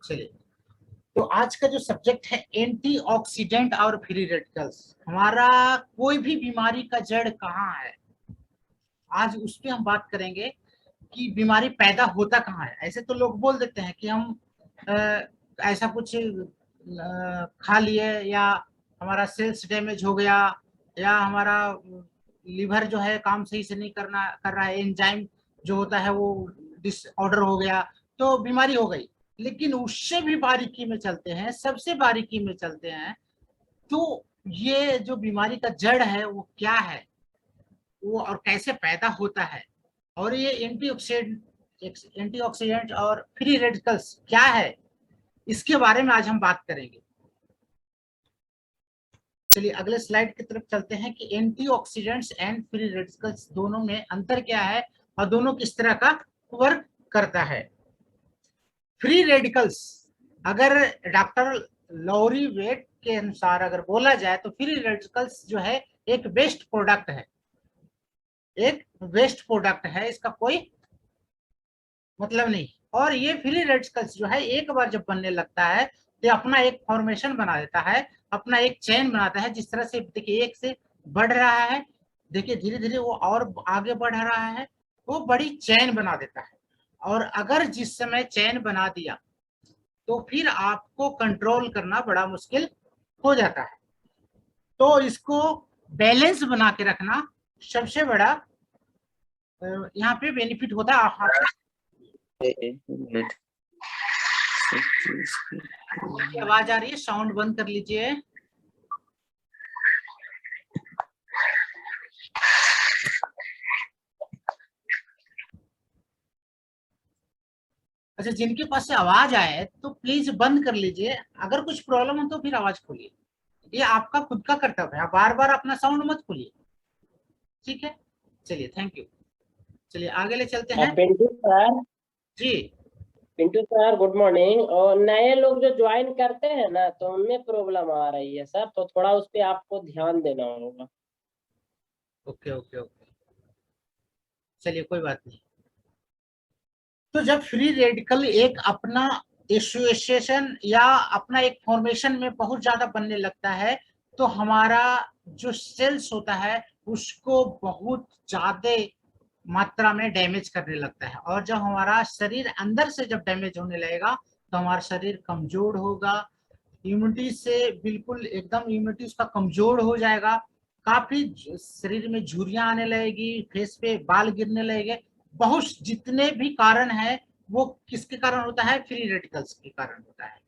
चलिए, तो आज का जो सब्जेक्ट है एंटीऑक्सीडेंट और फ्री रेडिकल्स। हमारा कोई भी बीमारी का जड़ कहाँ है, आज उस पे हम बात करेंगे कि बीमारी पैदा होता कहाँ है। ऐसे तो लोग बोल देते हैं कि हम ऐसा कुछ खा लिए, या हमारा सेल्स डैमेज हो गया, या हमारा लिवर जो है काम सही से नहीं कर रहा है, एंजाइम जो होता है वो डिसऑर्डर हो गया, तो बीमारी हो गई। लेकिन उससे भी बारीकी में चलते हैं, सबसे बारीकी में चलते हैं, तो ये जो बीमारी का जड़ है वो क्या है, वो और कैसे पैदा होता है, और ये एंटीऑक्सीडेंट और फ्री रेडिकल्स क्या है, इसके बारे में आज हम बात करेंगे। चलिए अगले स्लाइड की तरफ चलते हैं कि एंटीऑक्सीडेंट्स एंड फ्री रेडिकल्स दोनों में अंतर क्या है और दोनों किस तरह का वर्क करता है। फ्री रेडिकल्स, अगर डॉक्टर लॉरी वेट के अनुसार अगर बोला जाए तो फ्री रेडिकल्स जो है एक वेस्ट प्रोडक्ट है, एक वेस्ट प्रोडक्ट है, इसका कोई मतलब नहीं। और ये फ्री रेडिकल्स जो है एक बार जब बनने लगता है तो अपना एक फॉर्मेशन बना देता है, अपना एक चेन बनाता है। जिस तरह से देखिए एक से बढ़ रहा है, देखिए धीरे धीरे वो और आगे बढ़ रहा है, वो बड़ी चेन बना देता है। और अगर जिस समय चेन बना दिया तो फिर आपको कंट्रोल करना बड़ा मुश्किल हो जाता है। तो इसको बैलेंस बना के रखना सबसे बड़ा यहाँ पे बेनिफिट होता है। आवाज आ रही है, साउंड बंद कर लीजिए। अच्छा, जिनके पास से आवाज आए तो प्लीज बंद कर लीजिए, अगर कुछ प्रॉब्लम हो तो फिर आवाज खोलिए। ये आपका खुद का कर्तव्य है, बार बार अपना साउंड मत खोलिए, ठीक है। चलिए, थैंक यू। चलिए आगे ले चलते हैं पिंटू सर। जी। Pintu sir good morning. और नए लोग जो ज्वाइन करते हैं ना तो उनमें प्रॉब्लम आ रही है सर, तो थोड़ा उस पर आपको ध्यान देना होगा। ओके ओके ओके, चलिए कोई बात नहीं। तो जब फ्री रेडिकल एक अपना एसोसिएशन या अपना एक फॉर्मेशन में बहुत ज्यादा बनने लगता है, तो हमारा जो सेल्स होता है उसको बहुत ज्यादा मात्रा में डैमेज करने लगता है। और जब हमारा शरीर अंदर से जब डैमेज होने लगेगा तो हमारा शरीर कमजोर होगा, इम्यूनिटी से बिल्कुल एकदम इम्यूनिटी उसका कमजोर हो जाएगा, काफी शरीर में झुर्रियां आने लगेगी, फेस पे बाल गिरने लगेंगे। बहुत जितने भी कारण है वो किसके कारण होता है, फ्री रेडिकल्स के कारण होता है।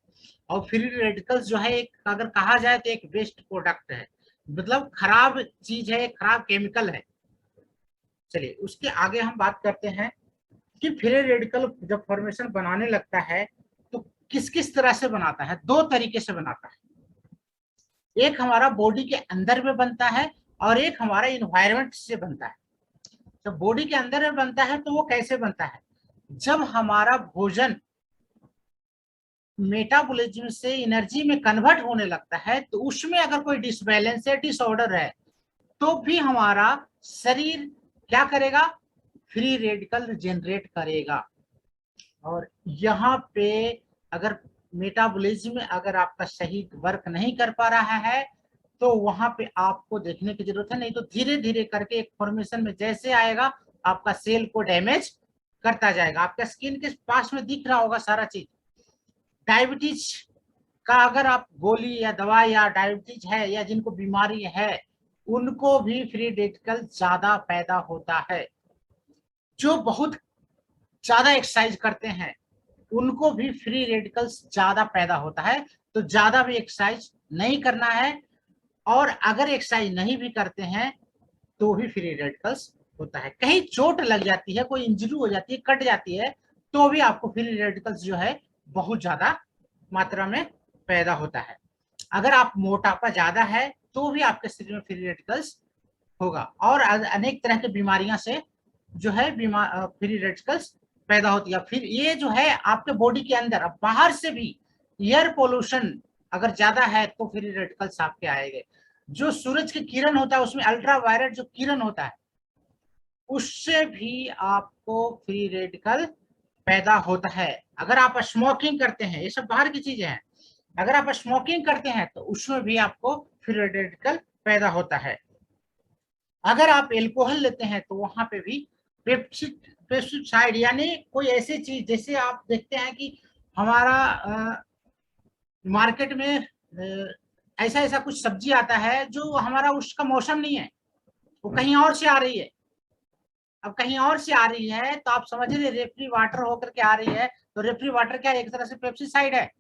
और फ्री रेडिकल्स जो है एक अगर कहा जाए तो एक वेस्ट प्रोडक्ट है, मतलब खराब चीज है, खराब केमिकल है। चलिए उसके आगे हम बात करते हैं कि फ्री रेडिकल जब फॉर्मेशन बनाने लगता है तो किस किस तरह से बनाता है। दो तरीके से बनाता है, एक हमारा बॉडी के अंदर में बनता है और एक हमारा इन्वायरमेंट से बनता है। जब बॉडी के अंदर में बनता है तो वो कैसे बनता है, जब हमारा भोजन मेटाबॉलिज्म से एनर्जी में कन्वर्ट होने लगता है तो उसमें अगर कोई डिसबैलेंस है, डिसऑर्डर है, तो भी हमारा शरीर क्या करेगा, फ्री रेडिकल जनरेट करेगा। और यहाँ पे अगर मेटाबॉलिज्म अगर आपका सही वर्क नहीं कर पा रहा है तो वहां पे आपको देखने की जरूरत है, नहीं तो धीरे धीरे करके एक फॉर्मेशन में जैसे आएगा आपका सेल को डैमेज करता जाएगा। आपका स्किन के पास में दिख रहा होगा सारा चीज। डायबिटीज का अगर आप गोली या दवा या डायबिटीज है या जिनको बीमारी है उनको भी फ्री रेडिकल ज्यादा पैदा होता है। जो बहुत ज्यादा एक्सरसाइज करते हैं उनको भी फ्री रेडिकल्स ज्यादा पैदा होता है। तो ज्यादा भी एक्सरसाइज नहीं करना है, और अगर एक्सरसाइज नहीं भी करते हैं तो भी फ्री रेडिकल्स होता है। कहीं चोट लग जाती है, कोई इंजरी हो जाती है, कट जाती है, तो भी आपको फ्री रेडिकल्स जो है बहुत ज्यादा मात्रा में पैदा होता है। अगर आप मोटापा ज्यादा है तो भी आपके शरीर में फ्री रेडिकल्स होगा। और अनेक तरह की बीमारियां से जो है फ्री रेडिकल्स पैदा होती है। फिर ये जो है आपके बॉडी के अंदर, अब बाहर से भी एयर पोल्यूशन अगर ज्यादा है तो फ्री रेडिकल्स आपके आएंगे। जो सूरज की किरण होता है उसमें अल्ट्रा वायलेट जो किरण होता है उससे भी आपको फ्री रेडिकल पैदा होता है। अगर आप स्मोकिंग करते हैं, ये सब बाहर की चीजें हैं, अगर आप स्मोकिंग करते हैं तो उसमें भी आपको फ्री रेडिकल पैदा होता है। अगर आप एल्कोहल लेते हैं तो वहां पे भी पेस्टिसाइड यानी कोई ऐसी चीज, जैसे आप देखते हैं कि हमारा मार्केट में ऐसा ऐसा कुछ सब्जी आता है जो हमारा उसका मौसम नहीं है, वो कहीं और से आ रही है। अब कहीं और से आ रही है तो आप समझ रहे रेफ्री वाटर होकर के आ रही है, तो रेफ्री वाटर क्या एक तरह से पेस्टिसाइड है।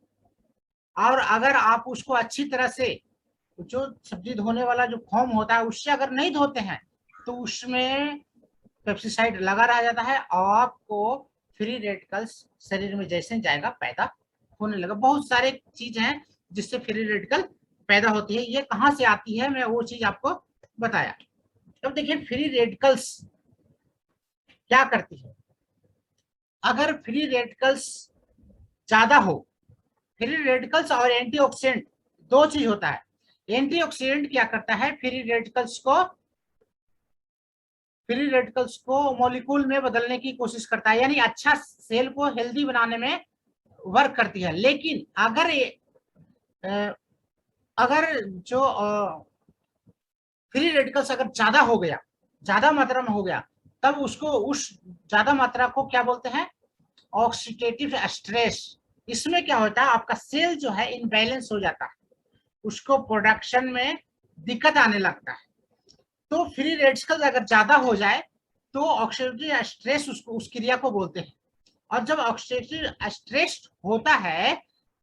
और अगर आप उसको अच्छी तरह से, जो सब्जी धोने वाला जो फोम होता है उससे अगर नहीं धोते हैं तो उसमें पेस्टिसाइड लगा रह जाता है और आपको फ्री रेडिकल्स शरीर में जैसे जाएगा पैदा होने लगा। बहुत सारे चीज हैं जिससे फ्री रेडिकल पैदा होती है। ये कहाँ से आती है मैं वो चीज आपको बताया। अब देखिए फ्री रेडिकल्स क्या करती है। अगर फ्री रेडिकल्स ज्यादा हो, फ्री रेडिकल्स और एंटीऑक्सीडेंट दो चीज होता है। एंटीऑक्सीडेंट क्या करता है, फ्री रेडिकल्स को मॉलिक्यूल में बदलने की कोशिश करता है, यानी अच्छा सेल को हेल्दी बनाने में वर्क करती है। लेकिन अगर जो फ्री रेडिकल्स अगर ज्यादा हो गया, ज्यादा मात्रा में हो गया, तब उसको उस ज्यादा मात्रा को क्या बोलते हैं, ऑक्सीडेटिव स्ट्रेस। इसमें क्या होता है, आपका सेल जो है इनबैलेंस हो जाता है, उसको प्रोडक्शन में दिक्कत आने लगता है। तो फ्री रेडिकल्स अगर ज्यादा हो जाए तो ऑक्सीडेटिव स्ट्रेस उसको उस क्रिया को बोलते हैं। और जब ऑक्सीडेटिव स्ट्रेस होता है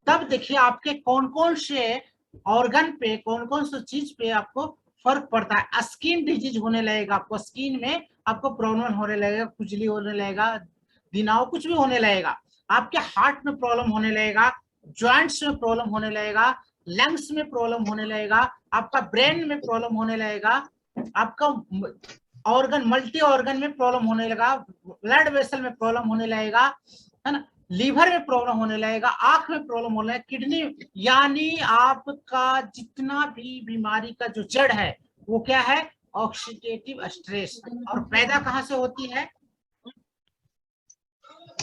तब देखिए आपके कौन कौन से ऑर्गन पे, कौन कौन सी चीज पे आपको फर्क पड़ता है। स्किन डिजीज होने लगेगा, आपको स्किन में आपको प्रॉब्लम होने लगेगा, खुजली होने लगेगा, दिनाव कुछ भी होने लगेगा। आपके हार्ट में प्रॉब्लम होने लगेगा, जॉइंट्स में प्रॉब्लम होने लगेगा, लंग्स में प्रॉब्लम होने लगेगा, आपका ब्रेन में प्रॉब्लम होने लगेगा, आपका ऑर्गन मल्टी ऑर्गन में प्रॉब्लम होने लगा, ब्लड वेसल में प्रॉब्लम होने लगेगा, है ना, लीवर में प्रॉब्लम होने लगेगा, आंख में प्रॉब्लम होने लगेगा, किडनी, यानी आपका जितना भी बीमारी का जो जड़ है वो क्या है, ऑक्सीडेटिव स्ट्रेस। और पैदा कहां से होती है,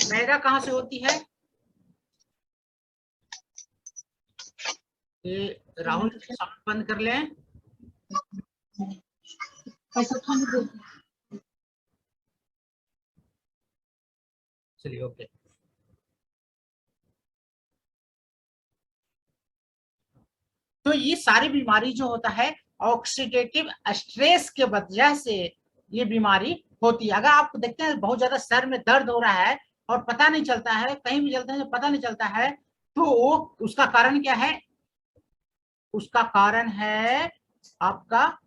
पैदा कहां से होती है, ये राहुल साउंड बंद कर लें। चलिए ओके। तो ये सारी बीमारी जो होता है ऑक्सीडेटिव स्ट्रेस के वजह से ये बीमारी होती है। अगर आप देखते हैं बहुत ज्यादा सर में दर्द हो रहा है और पता नहीं चलता है, कहीं भी चलते हैं पता नहीं चलता है, तो वो उसका कारण क्या है, उसका कारण है आपका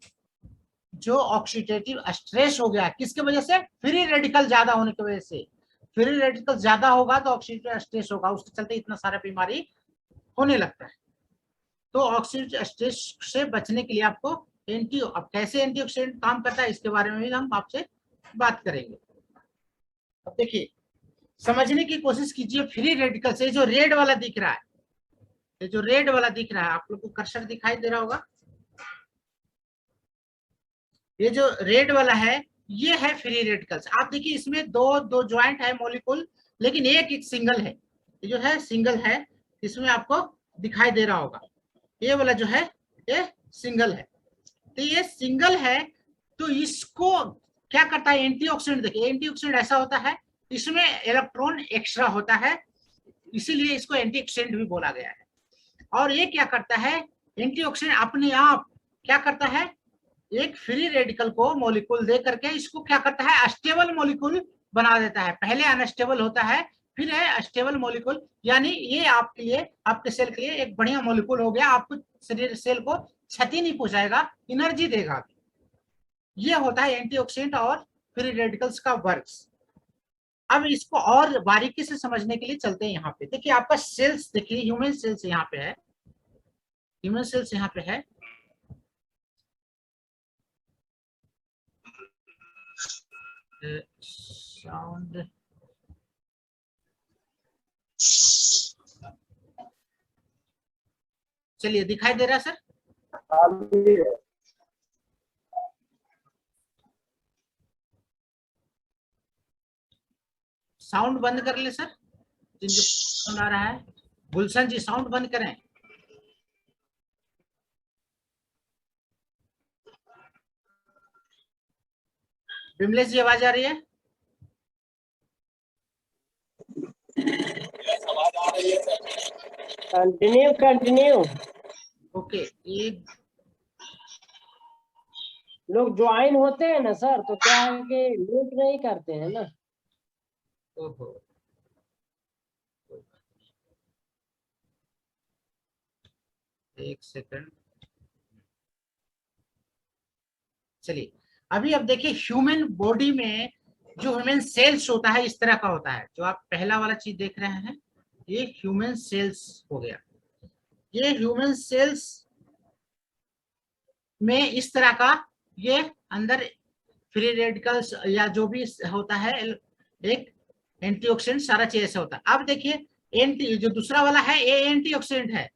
जो ऑक्सीडेटिव स्ट्रेस हो गया। किसके वजह से, फ्री रेडिकल ज्यादा होने की वजह से। फ्री रेडिकल ज्यादा होगा तो ऑक्सीडेटिव स्ट्रेस होगा, उसके चलते इतना सारा बीमारी होने लगता है। तो ऑक्सीडेटिव स्ट्रेस से बचने के लिए आपको अब कैसे एंटीऑक्सीडेंट काम करता है इसके बारे में भी हम आपसे बात करेंगे। अब देखिए समझने की कोशिश कीजिए, फ्री रेडिकल से जो रेड वाला दिख रहा है, ये जो रेड वाला दिख रहा है, आप लोग को कर्सर दिखाई दे रहा होगा, ये जो रेड वाला है ये है फ्री रेडिकल्स। आप देखिए इसमें दो दो ज्वाइंट है मॉलिक्यूल, लेकिन एक सिंगल है, ये जो है सिंगल है, इसमें आपको दिखाई दे रहा होगा। ये वाला जो है ये सिंगल है, तो ये सिंगल है, तो इसको क्या करता है, एंटीऑक्सीडेंट। देखिए एंटीऑक्सीडेंट ऐसा होता है, इसमें इलेक्ट्रॉन एक्स्ट्रा होता है, इसीलिए इसको एंटीऑक्सीडेंट भी बोला गया है। और ये क्या करता है, एंटीऑक्सीडेंट अपने आप क्या करता है, एक फ्री रेडिकल को मॉलिक्यूल दे करके इसको क्या करता है, स्टेबल मॉलिक्यूल बना देता है। पहले अनस्टेबल होता है, फिर है स्टेबल मॉलिक्यूल, यानी ये आपके लिए, आपके सेल के लिए एक बढ़िया मॉलिक्यूल हो गया, आपको शरीर सेल को क्षति नहीं पहुंचाएगा, एनर्जी देगा। ये होता है एंटीऑक्सीडेंट और फ्री रेडिकल्स का वर्क। अब इसको और बारीकी से समझने के लिए चलते हैं यहाँ पे। देखिए आपका सेल्स, देखिए ह्यूमन सेल्स यहाँ पे है, ह्यूमन सेल्स यहाँ पे है, साउंड चलिए दिखाई दे रहा है सर, साउंड बंद कर ले सर, जिनको साउंड आ रहा है। गुलशन जी साउंड बंद करें। विमलेश जी आवाज आ रही है? Continue continue. ओके, ये लोग ज्वाइन होते हैं ना सर, तो क्या है कि म्यूट नहीं करते हैं ना। ओहो, एक सेकंड, चलिए। अभी अब देखिए, ह्यूमन बॉडी में जो ह्यूमन सेल्स होता है इस तरह का होता है। जो आप पहला वाला चीज देख रहे हैं, ये ह्यूमन सेल्स हो गया। ये ह्यूमन सेल्स में इस तरह का, ये अंदर फ्री रेडिकल्स या जो भी होता है, एक एंटीऑक्सीडेंट, सारा चीज ऐसा होता है। अब देखिए, एंटी जो दूसरा वाला है ये एंटीऑक्सीडेंट है,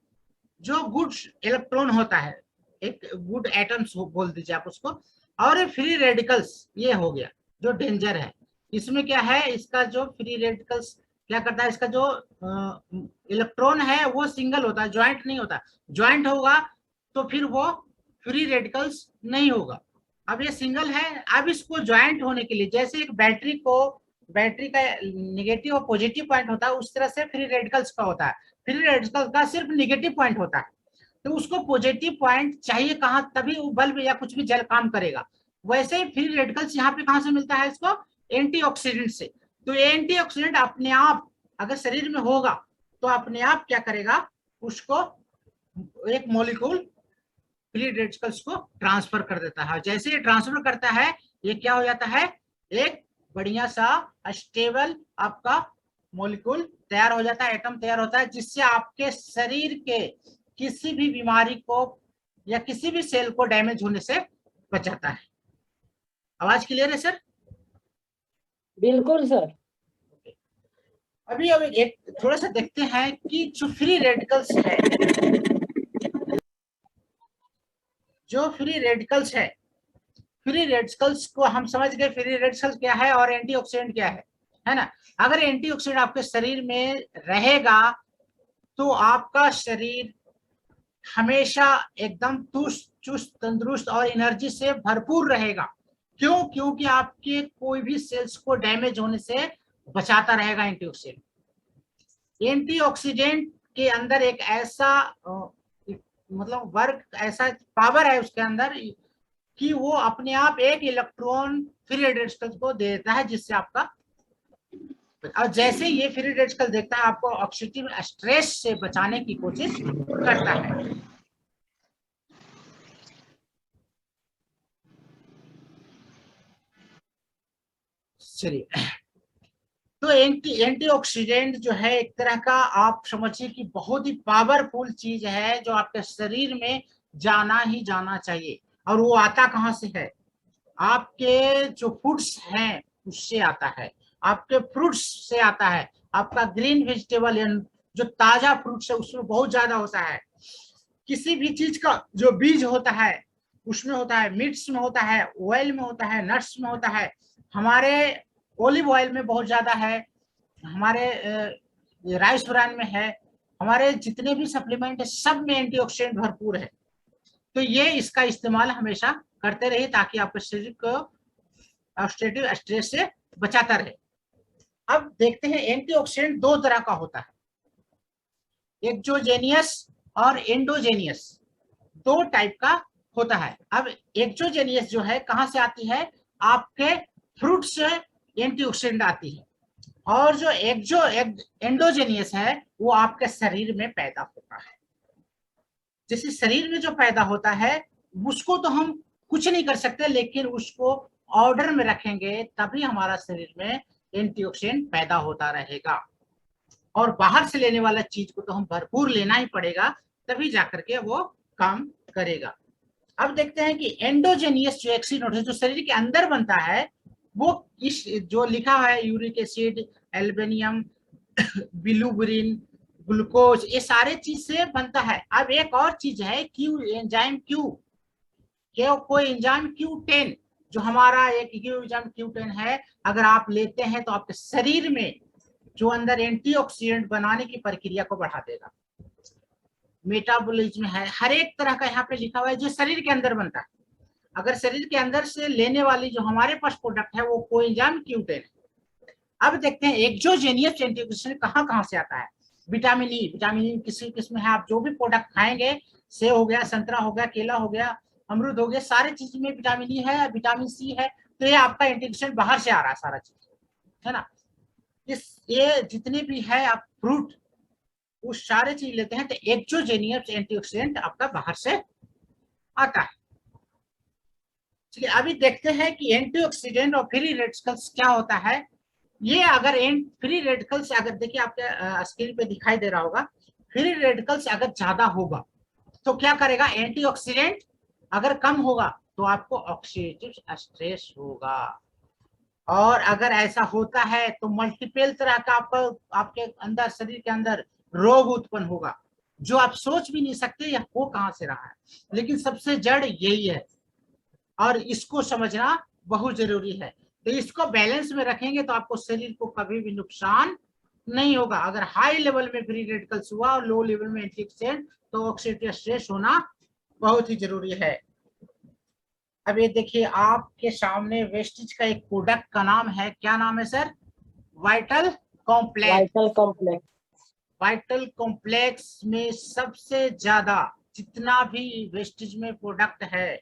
जो गुड इलेक्ट्रॉन होता है, एक गुड एटम्स बोल दीजिए आप उसको। और फ्री रेडिकल्स ये हो गया जो डेंजर है। इसमें क्या है, इसका जो फ्री रेडिकल्स क्या करता है, इसका जो इलेक्ट्रॉन है वो सिंगल होता है, ज्वाइंट नहीं होता। ज्वाइंट होगा तो फिर वो फ्री रेडिकल्स नहीं होगा। अब ये सिंगल है। अब इसको ज्वाइंट होने के लिए, जैसे एक बैटरी को, बैटरी का नेगेटिव और पॉजिटिव पॉइंट होता है, उस तरह से फ्री रेडिकल्स का होता है। फ्री रेडिकल का सिर्फ नेगेटिव पॉइंट होता है, तो उसको पॉजिटिव पॉइंट चाहिए कहां, तभी वो बल्ब या कुछ भी जल काम करेगा। वैसे ही फ्री रेडिकल्स यहाँ पे कहां से मिलता है इसको, एंटीऑक्सीडेंट से। तो एंटीऑक्सीडेंट अपने आप अगर शरीर में होगा तो अपने आप क्या करेगा, उसको एक मॉलिक्यूल फ्री रेडिकल्स को ट्रांसफर कर देता है। जैसे ये ट्रांसफर करता है, ये क्या हो जाता है, एक बढ़िया सा स्टेबल आपका मॉलिक्यूल तैयार हो जाता है, एटम तैयार होता है, जिससे आपके शरीर के किसी भी बीमारी को या किसी भी सेल को डैमेज होने से बचाता है। आवाज क्लियर है सर? बिल्कुल सर। अभी एक थोड़ा सा देखते हैं कि जो फ्री रेडिकल्स है, जो फ्री रेडिकल्स है, फ्री रेडिकल्स को हम समझ गए, फ्री रेडिकल्स क्या है और एंटीऑक्सीडेंट क्या है ना। अगर एंटीऑक्सीडेंट आपके शरीर में रहेगा तो आपका शरीर हमेशा एकदम चुस्त तंदुरुस्त और एनर्जी से भरपूर रहेगा। क्यों? क्योंकि आपके कोई भी सेल्स को डैमेज होने से बचाता रहेगा एंटीऑक्सीडेंट। एंटीऑक्सीडेंट के अंदर एक ऐसा मतलब वर्क, ऐसा पावर है उसके अंदर कि वो अपने आप एक इलेक्ट्रॉन फ्री रेडिकल्स को देता है, जिससे आपका, और जैसे ये फ्री रेडिकल देखता है आपको ऑक्सीडेटिव स्ट्रेस से बचाने की कोशिश करता है। चलिए, तो एंटीऑक्सीडेंट जो है एक तरह का, आप समझिए कि बहुत ही पावरफुल चीज है, जो आपके शरीर में जाना ही जाना चाहिए। और वो आता कहाँ से है, आपके जो फूड्स हैं उससे आता है, आपके फ्रूट्स से आता है। आपका ग्रीन वेजिटेबल जो ताजा फ्रूट्स है उसमें बहुत ज्यादा होता है। किसी भी चीज का जो बीज होता है उसमें होता है, मीट्स में होता है, ऑयल में होता है, नट्स में होता है, हमारे ओलिव ऑयल में बहुत ज्यादा है, हमारे राइस ब्रान में है, हमारे जितने भी सप्लीमेंट है सब में एंटीऑक्सीडेंट भरपूर है। तो ये इसका इस्तेमाल हमेशा करते रहिए ताकि आपके शरीर को ऑक्सीडेटिव स्ट्रेस से बचाता रहे। अब देखते हैं, एंटीऑक्सीडेंट दो तरह का होता है, एक्सोजेनियस और एंडोजेनियस, दो टाइप का होता है। अब एक्सोजेनियस जो है कहां से आती है, आपके फ्रूट से एंटीऑक्सीडेंट आती है। और जो एंडोजेनियस है वो आपके शरीर में पैदा होता है। जैसे शरीर में जो पैदा होता है उसको तो हम कुछ नहीं कर सकते, लेकिन उसको ऑर्डर में रखेंगे तभी हमारा शरीर में एंटीऑक्सीडेंट पैदा होता रहेगा। और बाहर से लेने वाला चीज को तो हम भरपूर लेना ही पड़ेगा, तभी जाकर के वो काम करेगा। अब देखते हैं कि एंडोजेनियस जो एक्सीडेंट है, जो शरीर के अंदर बनता है, वो इस जो लिखा है यूरिक एसिड, एल्बेनियम, बिलुबुरिन, ग्लूकोज, ये सारे चीज से बनता है। अब एक और चीज है क्यू एंजाइम, कोई एंजाइम Q10, जो हमारा एक एंजाइम Q10 है, अगर आप लेते हैं तो आपके शरीर में जो अंदर एंटीऑक्सीडेंट बनाने की प्रक्रिया को बढ़ा देगा। मेटाबॉलिज्म है, हर एक तरह का यहाँ पे लिखा हुआ है जो शरीर के अंदर बनता है। अगर शरीर के अंदर से लेने वाली जो हमारे पास प्रोडक्ट है वो कोएंजाइम क्यूटेन है। अब देखते हैं एक्सोजेनियस एंटीऑक्सीडेंट कहाँ से आता है। विटामिन ई किसी किस्म है, आप जो भी प्रोडक्ट खाएंगे, सेब हो गया, संतरा हो गया, केला हो गया, अमरूद हो गया, सारी चीज में विटामिन ई है, विटामिन सी है, तो ये आपका एंटीऑक्सीडेंट बाहर से आ रहा है सारा चीज, है ना। ये जितने भी है आप फ्रूट वो सारे चीज लेते हैं तो एक्सोजेनियस एंटीऑक्सीडेंट आपका बाहर से आता है। चलिए अभी देखते हैं कि एंटीऑक्सीडेंट और फ्री रेडिकल्स क्या होता है। ये अगर फ्री रेडिकल्स अगर देखिए आपके स्क्रीन पे दिखाई दे रहा होगा, फ्री रेडिकल्स अगर ज्यादा होगा तो क्या करेगा, एंटीऑक्सीडेंट अगर कम होगा तो आपको ऑक्सीडेटिव स्ट्रेस होगा। और अगर ऐसा होता है तो मल्टीपल तरह का आपके अंदर शरीर के अंदर रोग उत्पन्न होगा जो आप सोच भी नहीं सकते यह हो कहां से रहा है, लेकिन सबसे जड़ यही है और इसको समझना बहुत जरूरी है। तो इसको बैलेंस में रखेंगे तो आपको शरीर को कभी भी नुकसान नहीं होगा। अगर हाई लेवल में फ्री रेडिकल्स हुआ और लो लेवल में एंटीऑक्सीडेंट तो ऑक्सीडेटिव स्ट्रेस होना बहुत ही जरूरी है। अब ये देखिए आपके सामने वेस्टिज का एक प्रोडक्ट का नाम है, क्या नाम है sir? Vital complex. Vital complex में सबसे ज्यादा जितना भी वेस्टिज में प्रोडक्ट है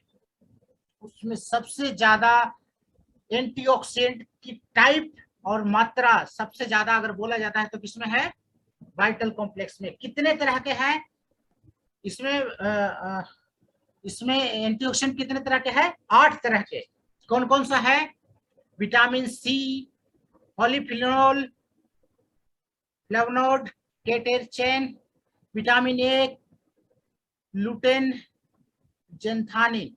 उसमें सबसे ज्यादा एंटीऑक्सीडेंट की टाइप और मात्रा सबसे ज्यादा अगर बोला जाता है तो किसमें है? वाइटल कॉम्प्लेक्स में। कितने तरह के हैं इसमें एंटीऑक्सीडेंट कितने तरह के हैं? 8 तरह के। कौन कौन सा है? Vitamin C, polyphenol, flavonoid, catechin, vitamin A, lutein, xanthine.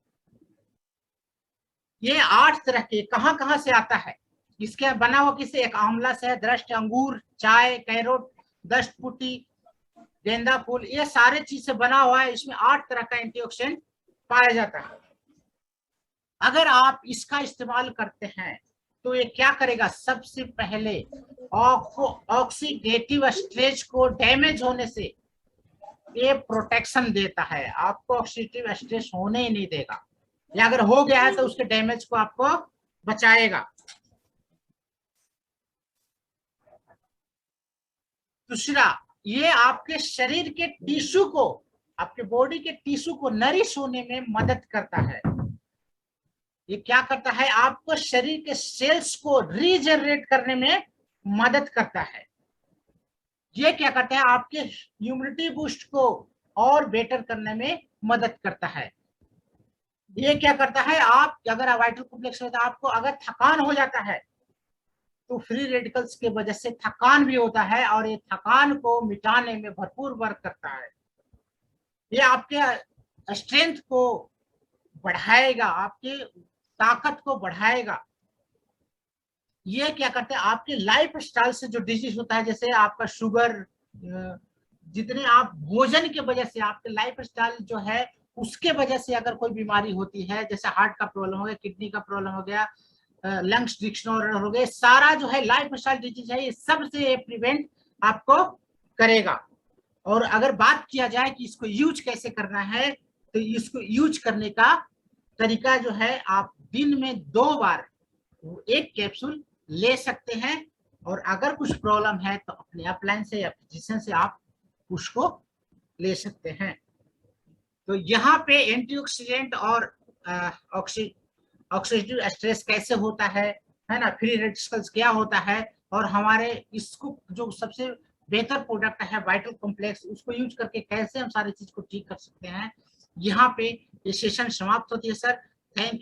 ये 8 तरह के कहां से आता है? इसके बना हुआ किससे? एक आंवला से, दृष्ट, अंगूर, चाय, कैरोट, दस्त पुटी, गेंदा फूल, ये सारे चीज से बना हुआ है। इसमें 8 तरह का एंटीऑक्सीडेंट पाया जाता है। अगर आप इसका इस्तेमाल करते हैं तो ये क्या करेगा? सबसे पहले आपको ऑक्सीडेटिव स्ट्रेस को डैमेज होने से ये प्रोटेक्शन देता है, आपको ऑक्सीडेटिव स्ट्रेस होने ही नहीं देगा, या अगर हो गया है तो उसके डैमेज को आपको बचाएगा। दूसरा, ये आपके शरीर के टिश्यू को, आपके बॉडी के टिश्यू को नरिश होने में मदद करता है। ये क्या करता है? आपको शरीर के सेल्स को रीजनरेट करने में मदद करता है। ये क्या करता है? आपके इम्यूनिटी बूस्ट को और बेटर करने में मदद करता है। ये क्या करता है? आप अगर वाइटल कॉम्प्लेक्स में आपको अगर थकान हो जाता है तो फ्री रेडिकल्स के वजह से थकान भी होता है और ये थकान को मिटाने में भरपूर वर्क करता है। ये आपके स्ट्रेंथ को बढ़ाएगा, आपके ताकत को बढ़ाएगा। ये क्या करते हैं? आपके लाइफ स्टाइल से जो डिजीज होता है, जैसे आपका शुगर, जितने आप भोजन की वजह से आपके लाइफ स्टाइल जो है उसके वजह से अगर कोई बीमारी होती है, जैसे हार्ट का प्रॉब्लम हो गया, किडनी का प्रॉब्लम हो गया, लंग्स डिसऑर्डर हो गए, सारा जो है लाइफ स्टाइल डिजीज है, ये सब से ये प्रिवेंट आपको करेगा। और अगर बात किया जाए कि इसको यूज कैसे करना है, तो इसको यूज करने का तरीका जो है, आप दिन में 2 बार 1 कैप्सूल ले सकते हैं। और अगर कुछ प्रॉब्लम है तो अपने अपलाइन से या फिजिशियन से आप उसको ले सकते हैं। तो यहाँ पे एंटीऑक्सीडेंट और ऑक्सीडेटिव स्ट्रेस कैसे होता है ना, फ्री रेडिकल्स क्या होता है, और हमारे इसको जो सबसे बेहतर प्रोडक्ट है वाइटल कॉम्प्लेक्स, उसको यूज करके कैसे हम सारी चीज को ठीक कर सकते हैं, यहाँ पे ये सेशन समाप्त होती है सर। थैंक